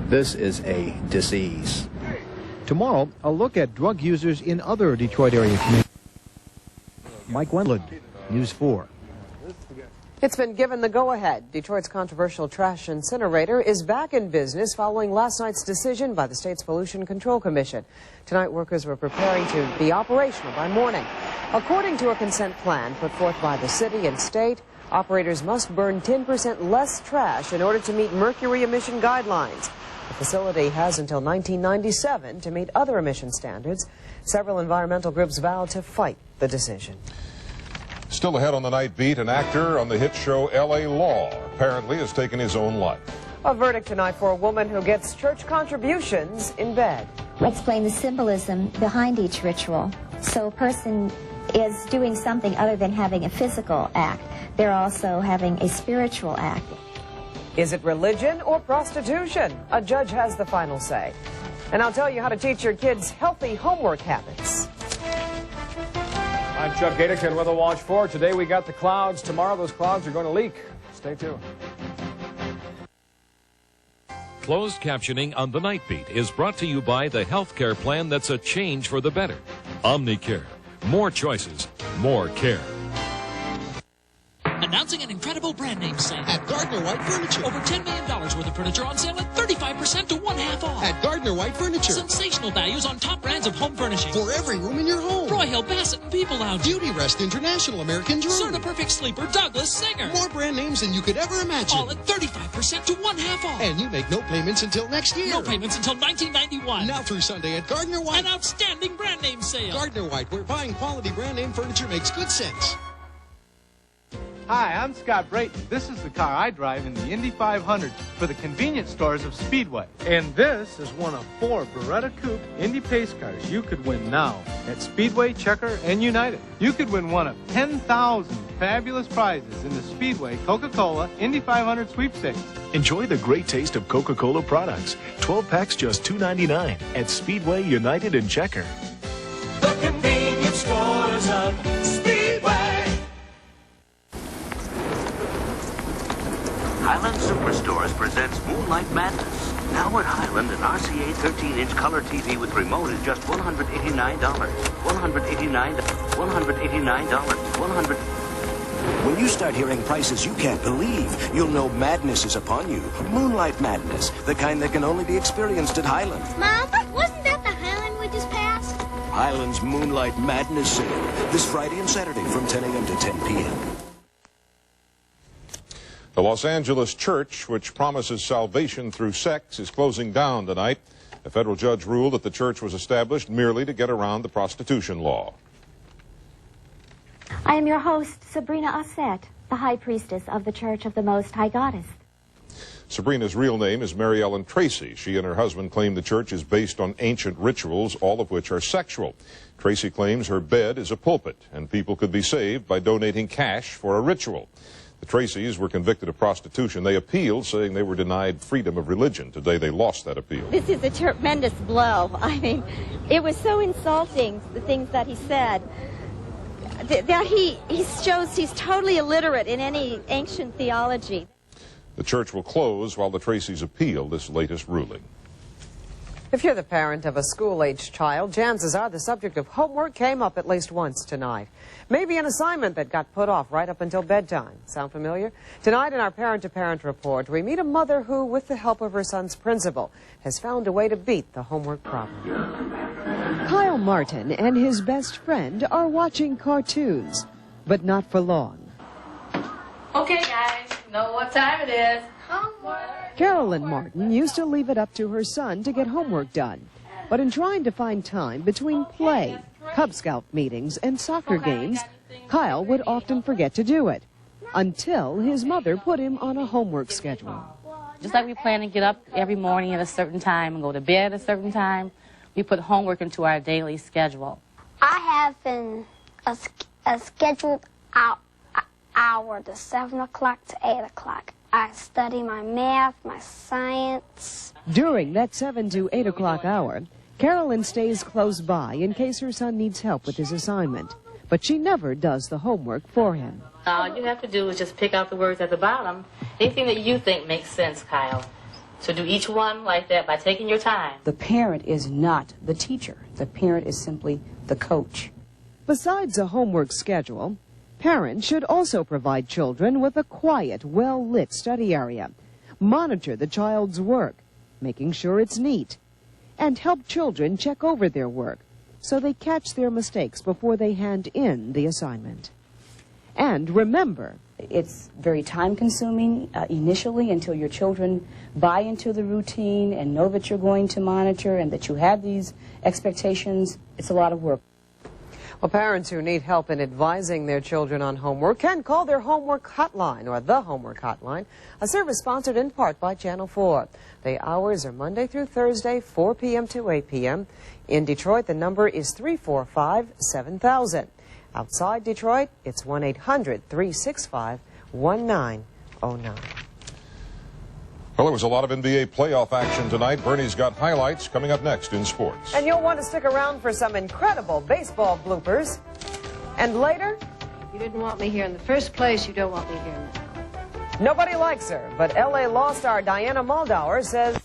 This is a disease. Tomorrow, a look at drug users in other Detroit area communities. Mike Wendland, News 4. It's been given the go-ahead. Detroit's controversial trash incinerator is back in business following last night's decision by the state's Pollution Control Commission. Tonight, workers were preparing to be operational by morning. According to a consent plan put forth by the city and state, operators must burn 10% less trash in order to meet mercury emission guidelines. The facility has until 1997 to meet other emission standards. Several environmental groups vowed to fight the decision. Still ahead on the night beat, an actor on the hit show L.A. Law apparently has taken his own life. A verdict tonight for a woman who gets church contributions in bed. We'll explain the symbolism behind each ritual. So a person is doing something other than having a physical act. They're also having a spiritual act. Is it religion or prostitution? A judge has the final say. And I'll tell you how to teach your kids healthy homework habits. I'm Chuck Gaedick, Weather Watch 4. Today we got the clouds. Tomorrow those clouds are going to leak. Stay tuned. Closed captioning on the Night Beat is brought to you by the healthcare plan that's a change for the better. Omnicare. More choices, more care. Announcing an incredible brand name sale at Gardner White Furniture. Over $10 million worth of furniture on sale at 35% to one-half off. At Gardner White Furniture. Sensational values on top brands of home furnishing. For every room in your home. Broyhill, Bassett, and People Lounge. Beauty Rest International, American Jewelry. Certa Perfect Sleeper, Douglas Singer. More brand names than you could ever imagine. All at 35% to one-half off. And you make no payments until next year. No payments until 1991. Now through Sunday at Gardner White. An outstanding brand name sale. Gardner White, where buying quality brand name furniture makes good sense. Hi, I'm Scott Brayton. This is the car I drive in the Indy 500 for the convenience stores of Speedway. And this is one of 4 Beretta Coupe Indy Pace cars you could win now at Speedway, Checker, and United. You could win one of 10,000 fabulous prizes in the Speedway Coca-Cola Indy 500 sweepstakes. Enjoy the great taste of Coca-Cola products. 12 packs just $2.99 at Speedway, United, and Checker. The convenience stores of Speedway. Highland Superstores presents Moonlight Madness. Now at Highland, an RCA 13-inch color TV with remote is just $189. $189. When you start hearing prices you can't believe, you'll know madness is upon you. Moonlight Madness, the kind that can only be experienced at Highland. Mom, wasn't that the Highland we just passed? Highland's Moonlight Madness sale, this Friday and Saturday from 10 a.m. to 10 p.m. The Los Angeles church, which promises salvation through sex, is closing down tonight. A federal judge ruled that the church was established merely to get around the prostitution law. I am your host, Sabrina Osset, the High Priestess of the Church of the Most High Goddess. Sabrina's real name is Mary Ellen Tracy. She and her husband claim the church is based on ancient rituals, all of which are sexual. Tracy claims her bed is a pulpit, and people could be saved by donating cash for a ritual. The Tracys were convicted of prostitution. They appealed, saying they were denied freedom of religion. Today they lost that appeal. This is a tremendous blow. I mean, it was so insulting, the things that he said, that he shows he's totally illiterate in any ancient theology. The church will close while the Tracys appeal this latest ruling. If you're the parent of a school-aged child, chances are the subject of homework came up at least once tonight. Maybe an assignment that got put off right up until bedtime. Sound familiar? Tonight in our Parent-to-Parent report, we meet a mother who, with the help of her son's principal, has found a way to beat the homework problem. Kyle Martin and his best friend are watching cartoons, but not for long. Okay, guys, you know what time it is. Homework. Carolyn Martin used to leave it up to her son to get homework done. But in trying to find time between play, Cub Scout meetings, and soccer games, Kyle would often forget to do it, until his mother put him on a homework schedule. Just like we plan to get up every morning at a certain time and go to bed at a certain time, we put homework into our daily schedule. I have a scheduled hour to 7 o'clock to 8 o'clock. I study my math, my science. During that 7 to 8 o'clock hour, Carolyn stays close by in case her son needs help with his assignment. But she never does the homework for him. All you have to do is just pick out the words at the bottom. Anything that you think makes sense, Kyle. So do each one like that by taking your time. The parent is not the teacher. The parent is simply the coach. Besides a homework schedule, parents should also provide children with a quiet, well-lit study area, monitor the child's work, making sure it's neat, and help children check over their work so they catch their mistakes before they hand in the assignment. And remember, it's very time-consuming initially until your children buy into the routine and know that you're going to monitor and that you have these expectations. It's a lot of work. Well, parents who need help in advising their children on homework can call their homework hotline, or the homework hotline, a service sponsored in part by Channel 4. The hours are Monday through Thursday, 4 p.m. to 8 p.m. In Detroit, the number is 345-7000. Outside Detroit, it's 1-800-365-1909. Well, there was a lot of NBA playoff action tonight. Bernie's got highlights coming up next in sports. And you'll want to stick around for some incredible baseball bloopers. And later, you didn't want me here in the first place, you don't want me here now. Nobody likes her, but L.A. Law star Diana Muldaur says